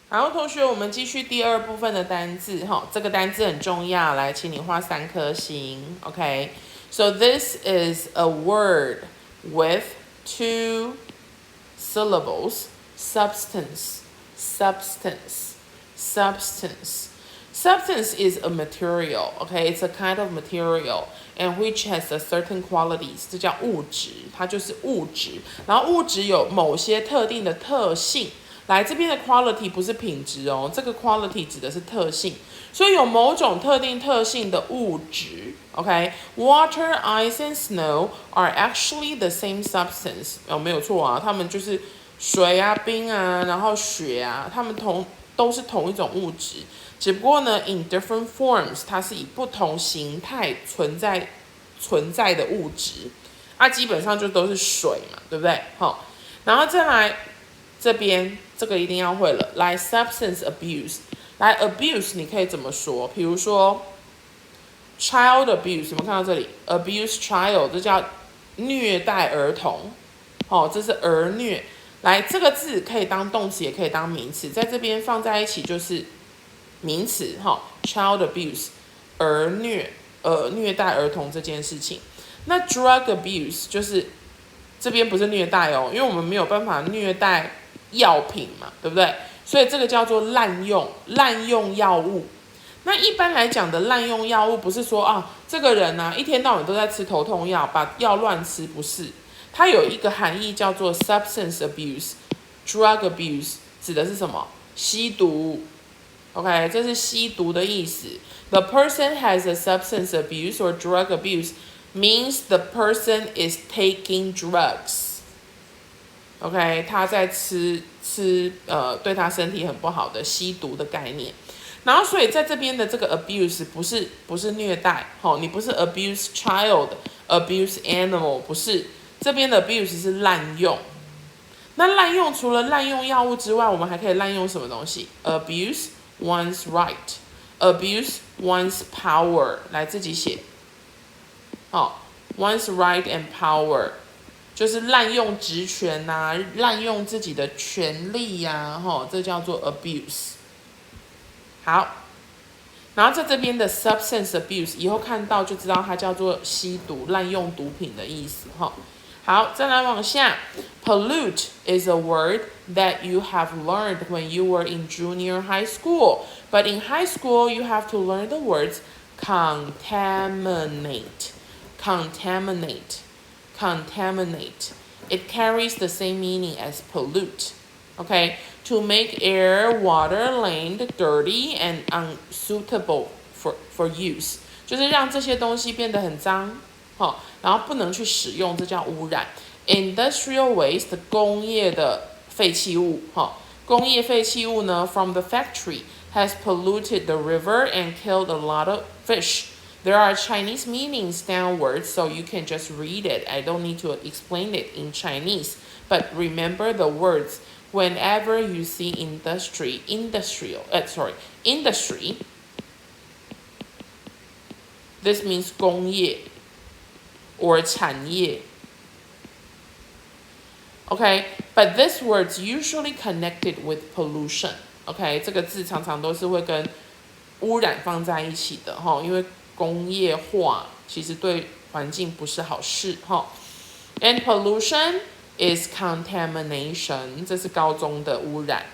然后同学，我们继续第二部分的单字哈，这个单字很重要，来，请你画3颗星 ，OK？ So this is a word with 2 syllables, substance, substance, substance. Substance is a material, okay? It's a kind of material and which has a certain qualities. 这叫物质，它就是物质。然后物质有某些特定的特性。来这边的 quality 不是品质哦，这个 quality 指的是特性，所以有某种特定特性的物质 ，OK？Water, ice and snow are actually the same substance， 没有错啊，它们就是水啊、冰啊，然后雪啊，它们都是同一种物质，只不过呢 ，in different forms， 它是以不同形态存在的物质，基本上就都是水嘛，对不对？好，然后再来这边。这个一定要会了。来 ，substance abuse， 来 abuse 你可以怎么说？比如说 child abuse， 有没有看到这里 ？abuse child， 这叫虐待儿童。这是儿虐。来，这个字可以当动词，也可以当名词，在这边放在一起就是名词。child abuse， 儿虐，虐待儿童这件事情。那 drug abuse 就是这边不是虐待哦，因为我们没有办法虐待。药品嘛，对不对？所以这个叫做滥用药物。那一般来讲的滥用药物，不是说这个人一天到晚都在吃头痛药，把药乱吃，不是。它有一个含义叫做 substance abuse、drug abuse， 指的是什么？吸毒。OK， 这是吸毒的意思。The person has a substance abuse or drug abuse means the person is taking drugs。OK， 他在吃对他身体很不好的吸毒的概念，然后所以在这边的这个 abuse 不是虐待，你不是 abuse child、abuse animal， 不是，这边的 abuse 是滥用。那滥用除了滥用药物之外，我们还可以滥用什么东西 ？abuse one's right，abuse one's power， 来自己写，one's right and power。就是滥用职权滥用自己的权利这叫做 abuse。好，然后在这边的 substance abuse， 以后看到就知道它叫做吸毒、滥用毒品的意思好，再来往下 ，pollute is a word that you have learned when you were in junior high school, but in high school you have to learn the words contaminate. It carries the same meaning as pollute. Okay, to make air, water, land dirty and unsuitable for use， 就是让这些东西变得很脏，然后不能去使用，这叫污染。Industrial waste， 工业的废弃物，工业废弃物呢 ，from the factory has polluted the river and killed a lot of fish.There are Chinese meanings downwards, so you can just read it. I don't need to explain it in Chinese. But remember the words. Whenever you see industry, this means 工业 or 产业。Okay, but this word's usually connected with pollution. Okay, 这个字常常都是会跟污染放在一起的因为工业化其实对环境不是好事And pollution is contamination， 这是高中的污染，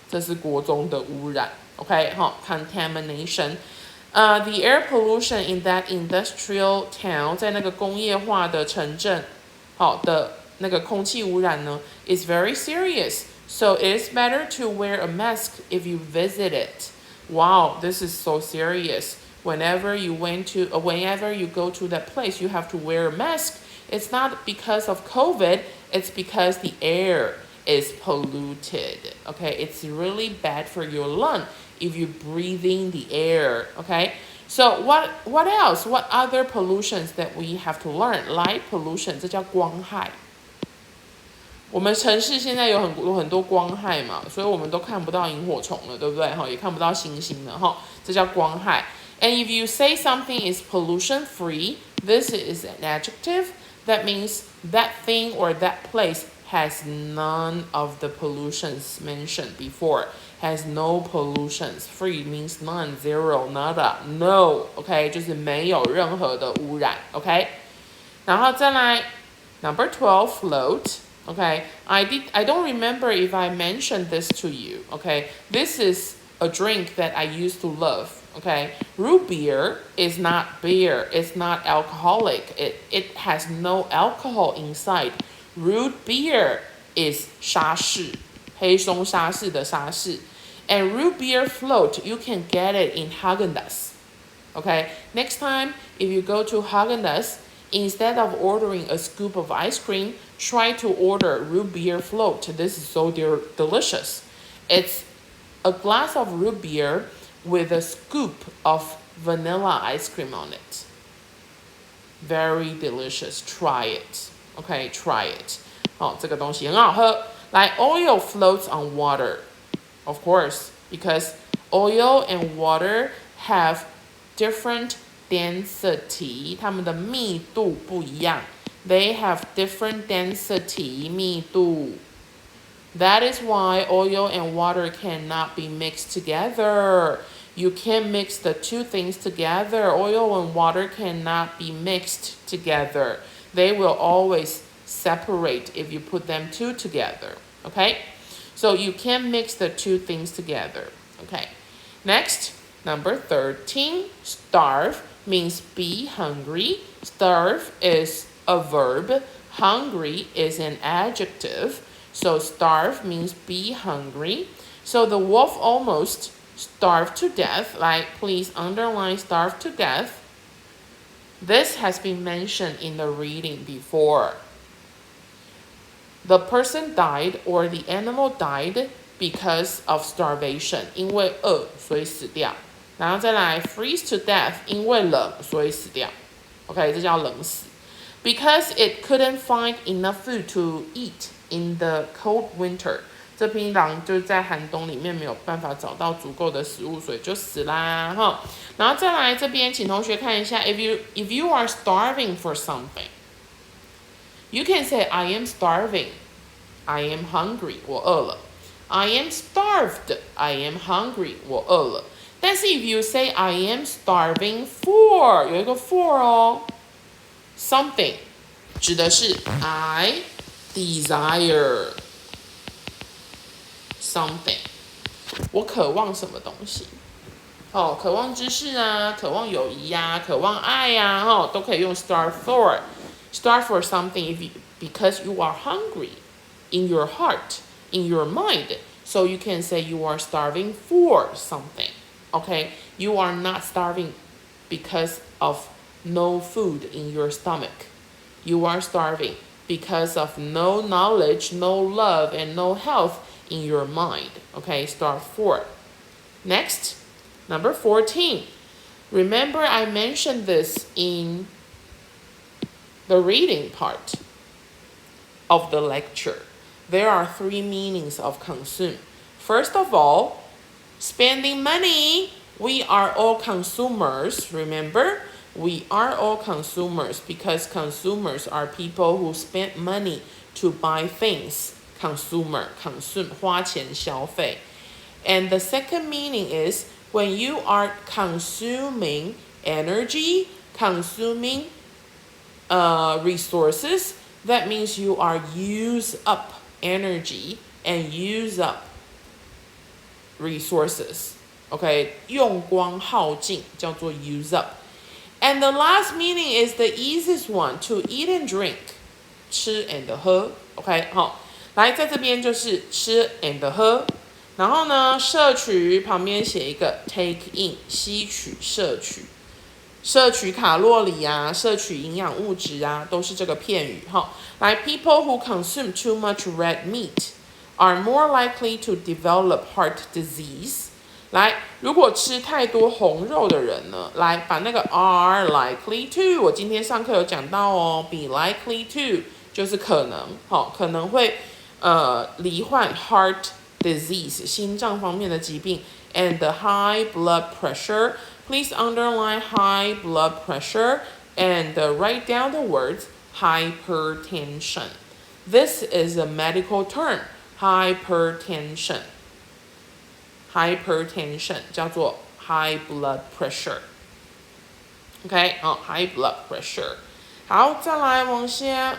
这是国中的污染。OK， contamination。The air pollution in that industrial town， 在那个工业化的城镇，的那个空气污染呢 ，is very serious. So it is better to wear a mask if you visit it. Wow, this is so serious.Whenever you go to that place, you have to wear a mask. It's not because of COVID, it's because the air is polluted. Okay, it's really bad for your lung if you're breathing the air. Okay, so what else? What other pollutions that we have to learn? Light pollution, 这叫光害。我们城市现在有很多光害嘛，所以我们都看不到萤火虫了，对不对？也看不到星星了，这叫光害。And if you say something is pollution-free, this is an adjective that means that thing or that place has none of the pollutions mentioned before. Has no pollutions. Free means none, zero, nada, no. OK， 就是没有任何的污染。OK， 然后再来 number 12 float. Okay, I don't remember if I mentioned this to you. Okay, this is a drink that I used to love. Okay, root beer is not beer. It's not alcoholic. It has no alcohol inside. Root beer is 沙士，黑松沙士的沙士。And root beer float, you can get it in Häagen-Dazs. Okay, next time if you go to Häagen-Dazs, instead of ordering a scoop of ice cream, try to order root beer float. This is so delicious. It's a glass of root beer with a scoop of vanilla ice cream on it. Very delicious. Try it. Okay, try it. 这个东西很好喝。来 oil floats on water. Of course, because oil and water have different density. 它们的密度不一样。They have different density, 密度。That is why oil and water cannot be mixed together. You can't mix the two things together. Oil and water cannot be mixed together. They will always separate if you put them two together. Okay? So you can't mix the two things together. Okay. Next, number 13, starve means be hungry. Starve is a verb. Hungry is an adjective. So starve means be hungry. So the wolf almost starved to death. Like, please underline starved to death. This has been mentioned in the reading before. The person died or the animal died because of starvation. 因为饿，所以死掉。然后再来 freeze to death. 因为冷，所以死掉。OK， 这叫冷死。Because it couldn't find enough food to eat in the cold winter. 这匹狼就在寒冬里面没有办法找到足够的食物，所以就死啦哈。然后再来这边，请同学看一下 if you are starving for something, you can say I am starving, I am hungry, 我饿了。I am starved, I am hungry, 我饿了。但是 if you say I am starving for, 有一个 for 哦 ，something 指的是 I desire something， 我渴望什么东西？哦，渴望知识啊，渴望友谊呀、渴望爱呀、哦，都可以用 starve for。Starve for something because you are hungry in your heart, in your mind. So you can say you are starving for something. Okay, you are not starving because of no food in your stomach. You are starving because of no knowledge, no love, and no health in your mind. Okay, starve for. Next, number 14. Remember I mentioned this in the reading part of the lecture. There are three meanings of consume. First of all, spending money. We are all consumers. Remember, we are all consumers because consumers are people who spend money to buy things. Consumer, consume, 花钱消费. And the second meaning is when you are consuming energy, consuming resources, that means you are use up energy and use up resources. Okay, 用光耗尽叫做 use up. And the last meaning is the easiest one, to eat and drink. 吃 and 喝 OK 好，来在这边就是吃 and 喝，然后呢摄取旁边写一个 take in 吸取摄取。摄取卡路里啊，摄取营养物质啊，都是这个片语哈。来 people who consume too much red meat are more likely to develop heart disease. 来，如果吃太多红肉的人呢，来把那个 are likely to， 我今天上课有讲到哦 ，be likely to 就是可能，好，可能会罹患 heart disease 心脏方面的疾病 and high blood pressure. Please underline high blood pressure and write down the words hypertension. This is a medical term, hypertension. Hypertension 叫做 high blood pressure。OK， high blood pressure。好，再来往下。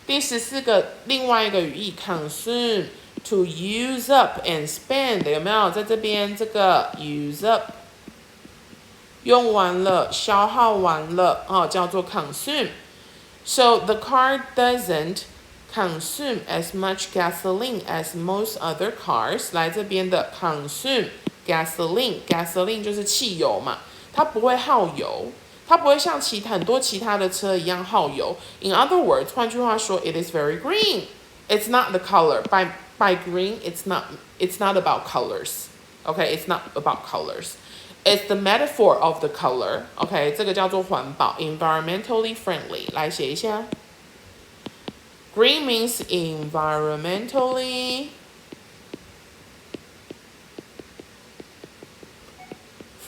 第14个，另外一个语义 consume。To use up and spend 有没有？在这边这个 use up 用完了，消耗完了，叫做 consume。So the car doesn't consume as much gasoline as most other cars。来这边的 consume gasoline 就是汽油嘛，它不会耗油。它不会像很多其他的车一样耗油。In other words， 换句话说 ，it is very green. It's not the color. By green, it's not about colors. Okay, it's not about colors. It's the metaphor of the color. Okay， 这个叫做环保 ，environmentally friendly。来写一下。Green means environmentally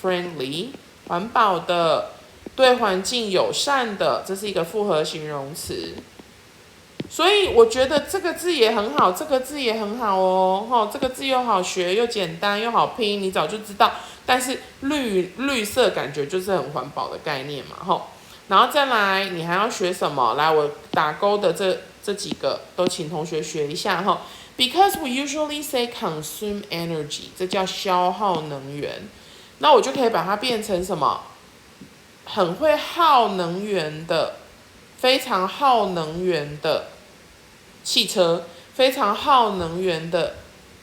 friendly， 环保的，对环境友善的，这是一个复合形容词。所以我觉得这个字也很好，这个字也很好哦，这个字又好学又简单又好拼，你早就知道。但是绿色感觉就是很环保的概念嘛，然后再来，你还要学什么？来，我打勾的这几个都请同学学一下哈。Because we usually say consume energy， 这叫消耗能源。那我就可以把它变成什么？很会耗能源的，非常耗能源的汽车，非常耗能源的，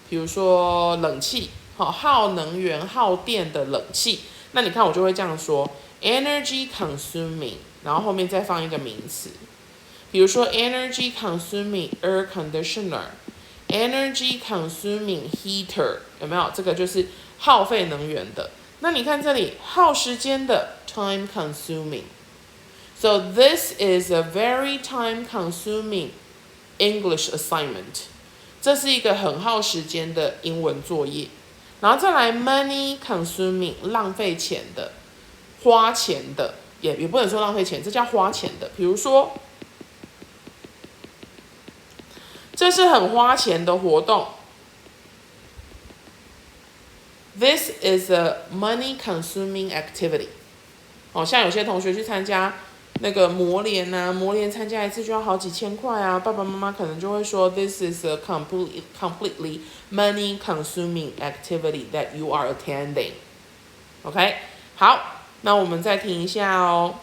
比如说冷气，耗能源耗电的冷气。那你看我就会这样说 ，energy consuming， 然后后面再放一个名词，比如说 energy consuming air conditioner，energy consuming heater， 有没有？这个就是耗费能源的。那你看这里耗时间的 time consuming。So this is a very time consuming English assignment。这是一个很耗时间的英文作业。然后再来 money consuming， 浪费钱的，花钱的，也不能说浪费钱，这叫花钱的。比如说，这是很花钱的活动。This is a money-consuming activity。像有些同学去参加那个模联啊，模联参加一次就要好几千块啊，爸爸妈妈可能就会说 ，This is a completely money-consuming activity that you are attending。OK， 好，那我们再听一下哦。